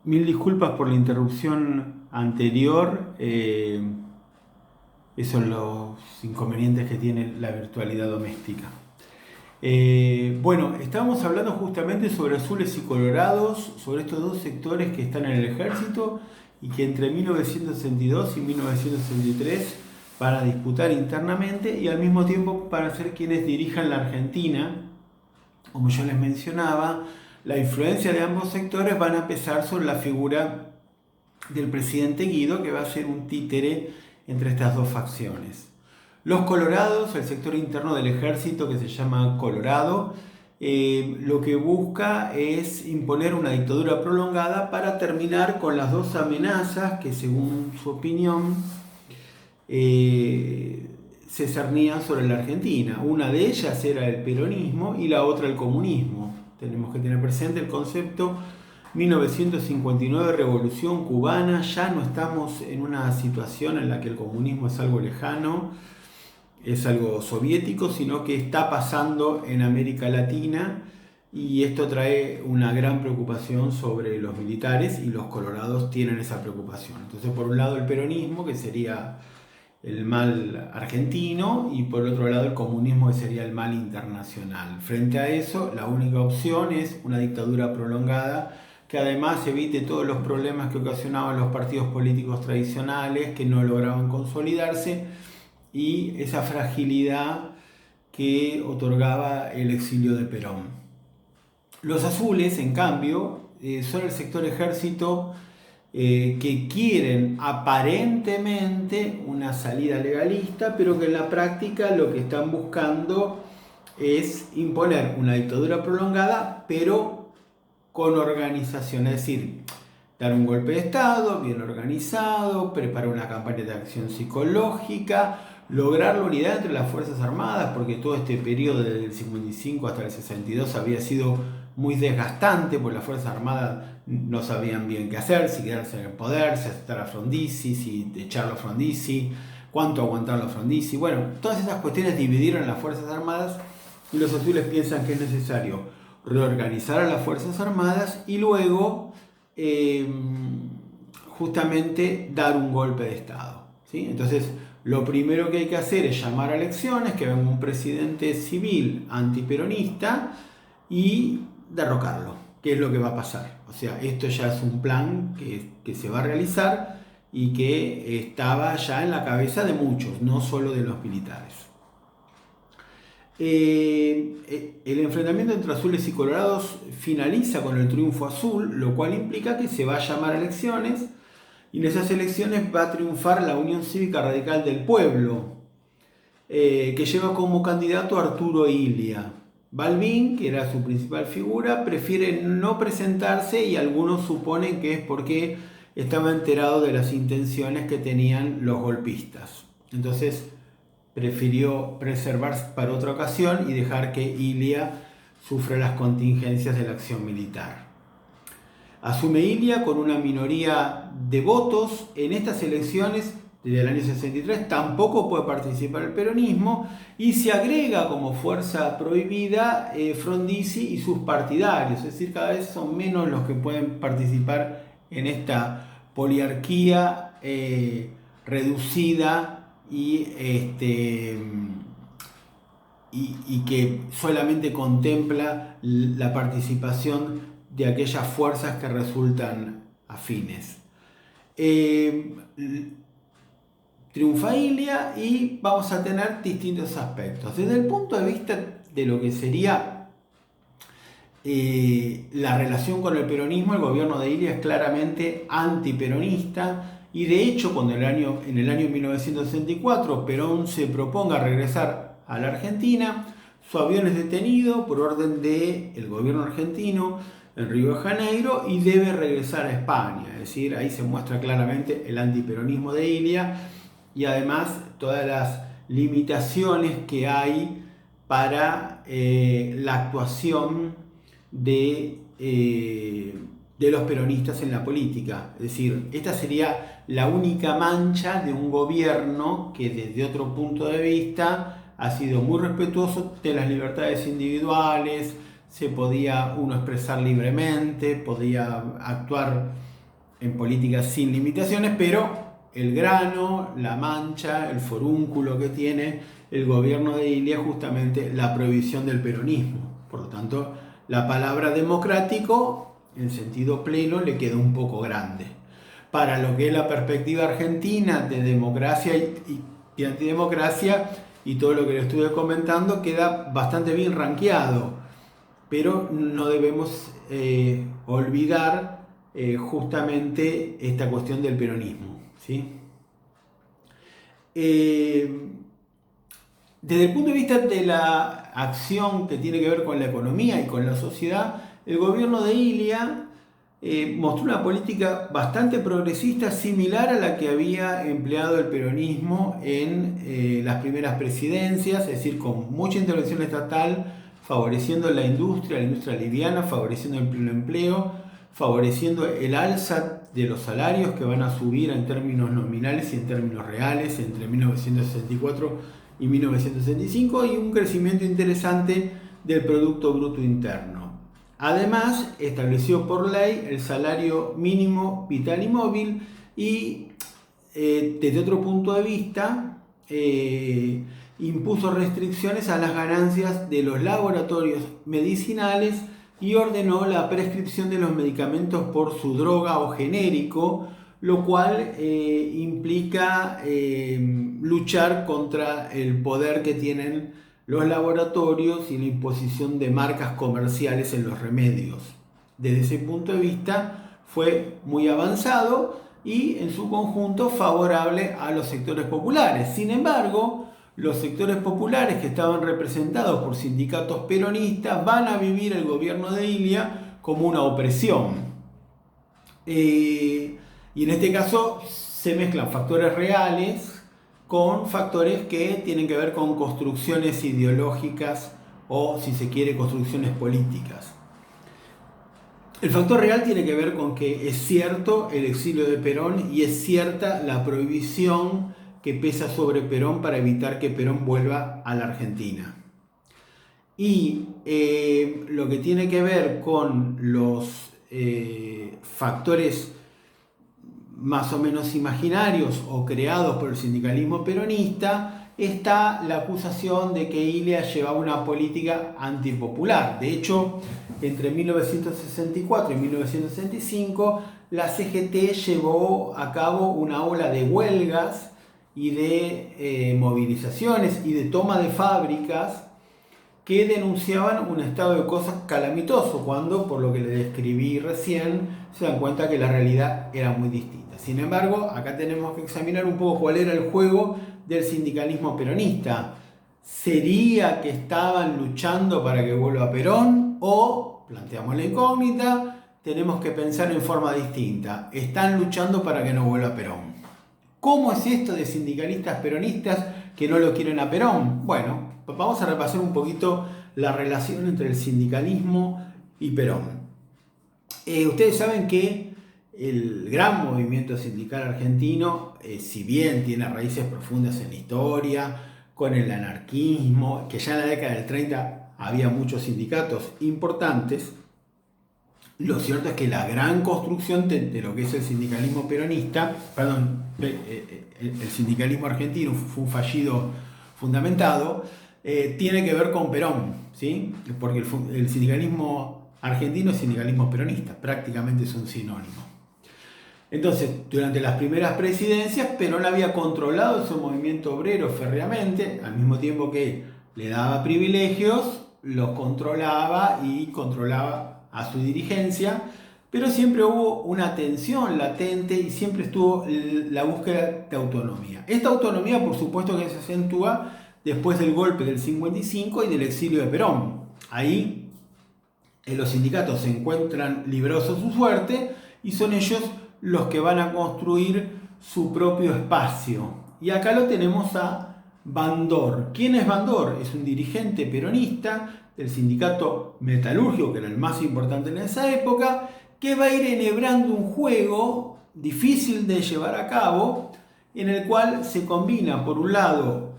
Mil disculpas por la interrupción anterior. Esos son los inconvenientes que tiene la virtualidad doméstica. Bueno, estábamos hablando justamente sobre azules y colorados, sobre estos dos sectores que están en el ejército y que entre 1962 y 1963 van a disputar internamente y al mismo tiempo para ser quienes dirijan la Argentina. Como yo les mencionaba, la influencia de ambos sectores van a pesar sobre la figura del presidente Guido, que va a ser un títere entre estas dos facciones. Los colorados, el sector interno del ejército que se llama Colorado, lo que busca es imponer una dictadura prolongada para terminar con las dos amenazas que, según su opinión, se cernían sobre la Argentina. Una de ellas era el peronismo y la otra el comunismo. Tenemos que tener presente el concepto 1959, Revolución Cubana. Ya no estamos en una situación en la que el comunismo es algo lejano, es algo soviético, sino que está pasando en América Latina y esto trae una gran preocupación sobre los militares y los colorados tienen esa preocupación. Entonces, por un lado el peronismo, que sería el mal argentino, y por otro lado el comunismo, que sería el mal internacional. Frente a eso, la única opción es una dictadura prolongada que además evite todos los problemas que ocasionaban los partidos políticos tradicionales que no lograban consolidarse y esa fragilidad que otorgaba el exilio de Perón. Los azules, en cambio, son el sector ejército que quieren aparentemente una salida legalista, pero que en la práctica lo que están buscando es imponer una dictadura prolongada, pero con organización, es decir, dar un golpe de Estado bien organizado, preparar una campaña de acción psicológica, lograr la unidad entre las Fuerzas Armadas, porque todo este periodo desde el 55 hasta el 62 había sido muy desgastante, porque las Fuerzas Armadas no sabían bien qué hacer, si quedarse en el poder, si aceptar a Frondizi, si echarlo a Frondizi, cuánto aguantar a Frondizi. Bueno, todas esas cuestiones dividieron las Fuerzas Armadas y los azules piensan que es necesario reorganizar a las Fuerzas Armadas y luego justamente dar un golpe de Estado, ¿sí? Entonces, lo primero que hay que hacer es llamar a elecciones, que venga un presidente civil antiperonista y derrocarlo, que es lo que va a pasar. O sea, esto ya es un plan que se va a realizar y que estaba ya en la cabeza de muchos, no solo de los militares. El enfrentamiento entre azules y colorados finaliza con el triunfo azul, lo cual implica que se va a llamar a elecciones y en esas elecciones va a triunfar la Unión Cívica Radical del Pueblo, que lleva como candidato a Arturo Illia. Balbín, que era su principal figura, prefiere no presentarse y algunos suponen que es porque estaba enterado de las intenciones que tenían los golpistas. Entonces prefirió preservarse para otra ocasión y dejar que Illia sufra las contingencias de la acción militar. Asume Illia con una minoría de votos. En estas elecciones desde el año 63 tampoco puede participar el peronismo y se agrega como fuerza prohibida Frondizi y sus partidarios, es decir, cada vez son menos los que pueden participar en esta poliarquía reducida y que solamente contempla la participación de aquellas fuerzas que resultan afines. Triunfa Illia y vamos a tener distintos aspectos. Desde el punto de vista de lo que sería la relación con el peronismo, el gobierno de Illia es claramente antiperonista y de hecho cuando en el año 1964 Perón se proponga regresar a la Argentina, su avión es detenido por orden del gobierno argentino en Río de Janeiro y debe regresar a España. Es decir, ahí se muestra claramente el antiperonismo de Illia y además todas las limitaciones que hay para la actuación de los peronistas en la política. Es decir, esta sería la única mancha de un gobierno que desde otro punto de vista ha sido muy respetuoso de las libertades individuales, se podía uno expresar libremente, podía actuar en políticas sin limitaciones, pero el grano, la mancha, el forúnculo que tiene el gobierno de Ilia es justamente la prohibición del peronismo. Por lo tanto, la palabra democrático, en sentido pleno, le queda un poco grande. Para lo que es la perspectiva argentina de democracia y antidemocracia, y todo lo que le estuve comentando, queda bastante bien rankeado. Pero no debemos olvidar justamente esta cuestión del peronismo, ¿sí? Desde el punto de vista de la acción que tiene que ver con la economía y con la sociedad, el gobierno de Ilia mostró una política bastante progresista, similar a la que había empleado el peronismo en las primeras presidencias, es decir, con mucha intervención estatal, favoreciendo la industria liviana, favoreciendo el pleno empleo, favoreciendo el alza de los salarios que van a subir en términos nominales y en términos reales entre 1964 y 1965, y un crecimiento interesante del Producto Bruto Interno. Además, estableció por ley el salario mínimo vital y móvil y, desde otro punto de vista, impuso restricciones a las ganancias de los laboratorios medicinales y ordenó la prescripción de los medicamentos por su droga o genérico, lo cual implica luchar contra el poder que tienen los laboratorios y la imposición de marcas comerciales en los remedios. Desde ese punto de vista fue muy avanzado y en su conjunto favorable a los sectores populares. Sin embargo, los sectores populares que estaban representados por sindicatos peronistas van a vivir el gobierno de Ilia como una opresión. Y en este caso se mezclan factores reales con factores que tienen que ver con construcciones ideológicas o, si se quiere, construcciones políticas. El factor real tiene que ver con que es cierto el exilio de Perón y es cierta la prohibición que pesa sobre Perón para evitar que Perón vuelva a la Argentina. Y lo que tiene que ver con los factores más o menos imaginarios o creados por el sindicalismo peronista, está la acusación de que Ilia llevaba una política antipopular. De hecho, entre 1964 y 1965, la CGT llevó a cabo una ola de huelgas y de movilizaciones y de toma de fábricas que denunciaban un estado de cosas calamitoso, cuando, por lo que les describí recién, se dan cuenta que la realidad era muy distinta. Sin embargo, acá tenemos que examinar un poco cuál era el juego del sindicalismo peronista. ¿Sería que estaban luchando para que vuelva Perón? O, planteamos la incógnita, tenemos que pensar en forma distinta. ¿Están luchando para que no vuelva Perón? ¿Cómo es esto de sindicalistas peronistas que no lo quieren a Perón? Bueno, vamos a repasar un poquito la relación entre el sindicalismo y Perón. Ustedes saben que el gran movimiento sindical argentino, si bien tiene raíces profundas en la historia, con el anarquismo, que ya en la década del 30 había muchos sindicatos importantes, lo cierto es que la gran construcción de lo que es el sindicalismo peronista, el sindicalismo argentino fue un fallido fundamentado, tiene que ver con Perón, ¿sí? Porque el sindicalismo argentino es sindicalismo peronista, prácticamente son sinónimos. Entonces, durante las primeras presidencias, Perón había controlado ese movimiento obrero férreamente, al mismo tiempo que le daba privilegios, los controlaba y controlaba a su dirigencia, pero siempre hubo una tensión latente y siempre estuvo la búsqueda de autonomía. Esta autonomía, por supuesto, que se acentúa después del golpe del 55 y del exilio de Perón. Ahí los sindicatos se encuentran librados a su suerte y son ellos los que van a construir su propio espacio. Y acá lo tenemos a Bandor. ¿Quién es Bandor? Es un dirigente peronista del sindicato metalúrgico, que era el más importante en esa época, que va a ir enhebrando un juego difícil de llevar a cabo, en el cual se combina, por un lado,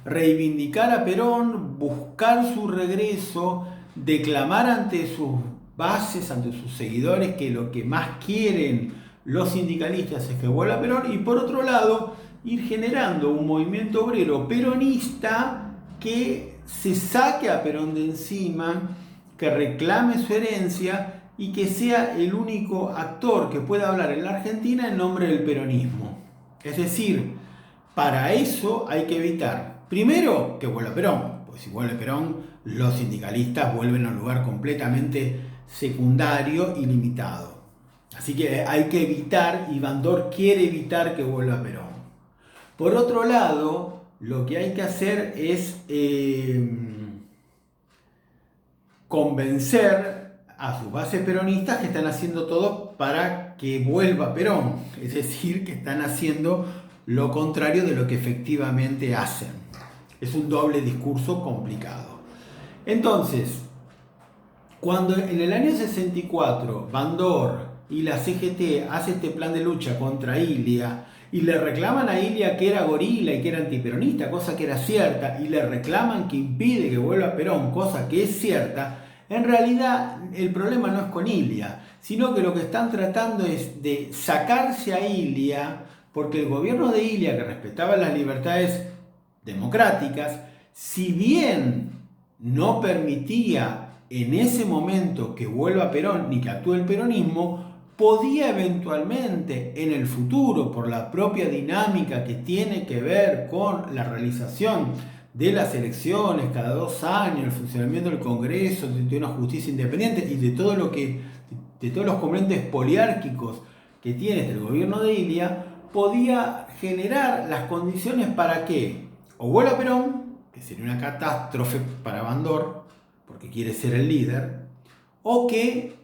reivindicar a Perón, buscar su regreso, declamar ante sus bases, ante sus seguidores, que lo que más quieren los sindicalistas es que vuelva Perón, y por otro lado ir generando un movimiento obrero peronista que se saque a Perón de encima, que reclame su herencia y que sea el único actor que pueda hablar en la Argentina en nombre del peronismo. Es decir, para eso hay que evitar, primero, que vuelva Perón, porque si vuelve Perón, los sindicalistas vuelven a un lugar completamente secundario y limitado. Así que hay que evitar, y Bandor quiere evitar que vuelva Perón. Por otro lado, lo que hay que hacer es convencer a sus bases peronistas que están haciendo todo para que vuelva Perón. Es decir, que están haciendo lo contrario de lo que efectivamente hacen. Es un doble discurso complicado. Entonces, cuando en el año 64 Bandor y la CGT hace este plan de lucha contra Ilia y le reclaman a Ilia que era gorila y que era antiperonista, cosa que era cierta, y le reclaman que impide que vuelva Perón, cosa que es cierta, en realidad el problema no es con Ilia, sino que lo que están tratando es de sacarse a Ilia, porque el gobierno de Ilia, que respetaba las libertades democráticas, si bien no permitía en ese momento que vuelva Perón ni que actúe el peronismo, podía eventualmente en el futuro, por la propia dinámica que tiene que ver con la realización de las elecciones cada 2 años, el funcionamiento del Congreso, de una justicia independiente y de todo lo que, de todos los componentes poliárquicos que tiene el gobierno de Ilia, podía generar las condiciones para que o vuelva Perón, que sería una catástrofe para Bandor, porque quiere ser el líder, o que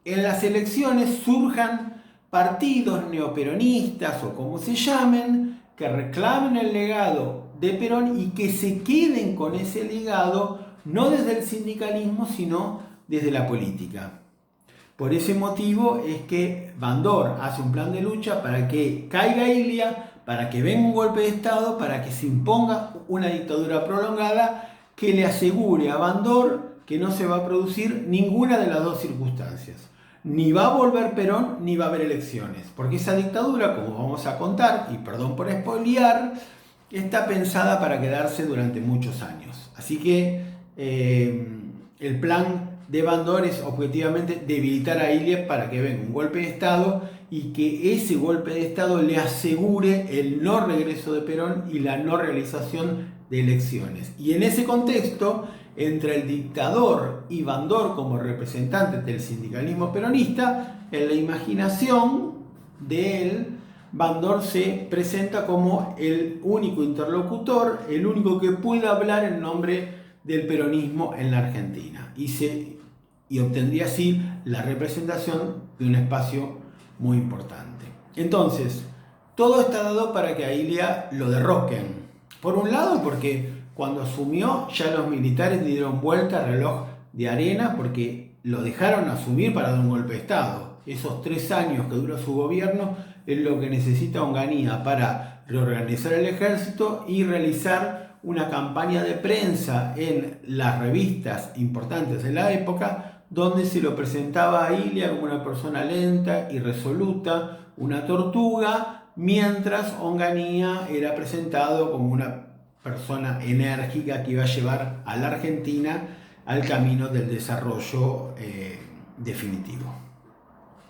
en las elecciones surjan partidos neoperonistas o como se llamen, que reclamen el legado de Perón y que se queden con ese legado, no desde el sindicalismo, sino desde la política. Por ese motivo es que Bandor hace un plan de lucha para que caiga Ilia, para que venga un golpe de Estado, para que se imponga una dictadura prolongada que le asegure a Bandor que no se va a producir ninguna de las dos circunstancias. Ni va a volver Perón, ni va a haber elecciones. Porque esa dictadura, como vamos a contar, y perdón por spoilear, está pensada para quedarse durante muchos años. Así que el plan de Bandor es objetivamente debilitar a Ilia para que venga un golpe de Estado y que ese golpe de Estado le asegure el no regreso de Perón y la no realización de elecciones. Y en ese contexto, entre el dictador y Bandor como representantes del sindicalismo peronista, en la imaginación de él, Bandor se presenta como el único interlocutor, el único que pueda hablar en nombre del peronismo en la Argentina y obtendría así la representación de un espacio muy importante. Entonces, todo está dado para que a Ilia lo derroquen. Por un lado, porque cuando asumió ya los militares dieron vuelta al reloj de arena porque lo dejaron asumir para dar un golpe de Estado. Esos 3 años que dura su gobierno es lo que necesita Onganía para reorganizar el ejército y realizar una campaña de prensa en las revistas importantes de la época donde se lo presentaba a Ilia como una persona lenta, irresoluta, una tortuga, mientras Onganía era presentado como una persona enérgica que iba a llevar a la Argentina al camino del desarrollo definitivo.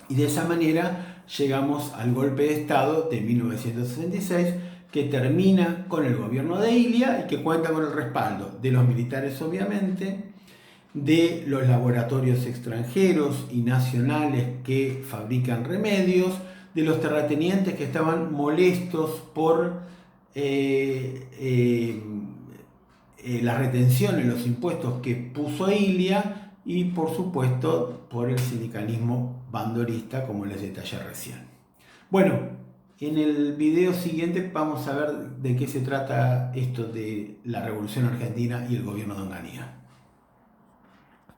Y de esa manera llegamos al golpe de Estado de 1966, que termina con el gobierno de Ilia y que cuenta con el respaldo de los militares, obviamente, de los laboratorios extranjeros y nacionales que fabrican remedios, de los terratenientes que estaban molestos por la retención en los impuestos que puso Ilia y por supuesto por el sindicalismo bandorista, como les detallé recién. Bueno, en el video siguiente vamos a ver de qué se trata esto de la Revolución Argentina y el gobierno de Onganía.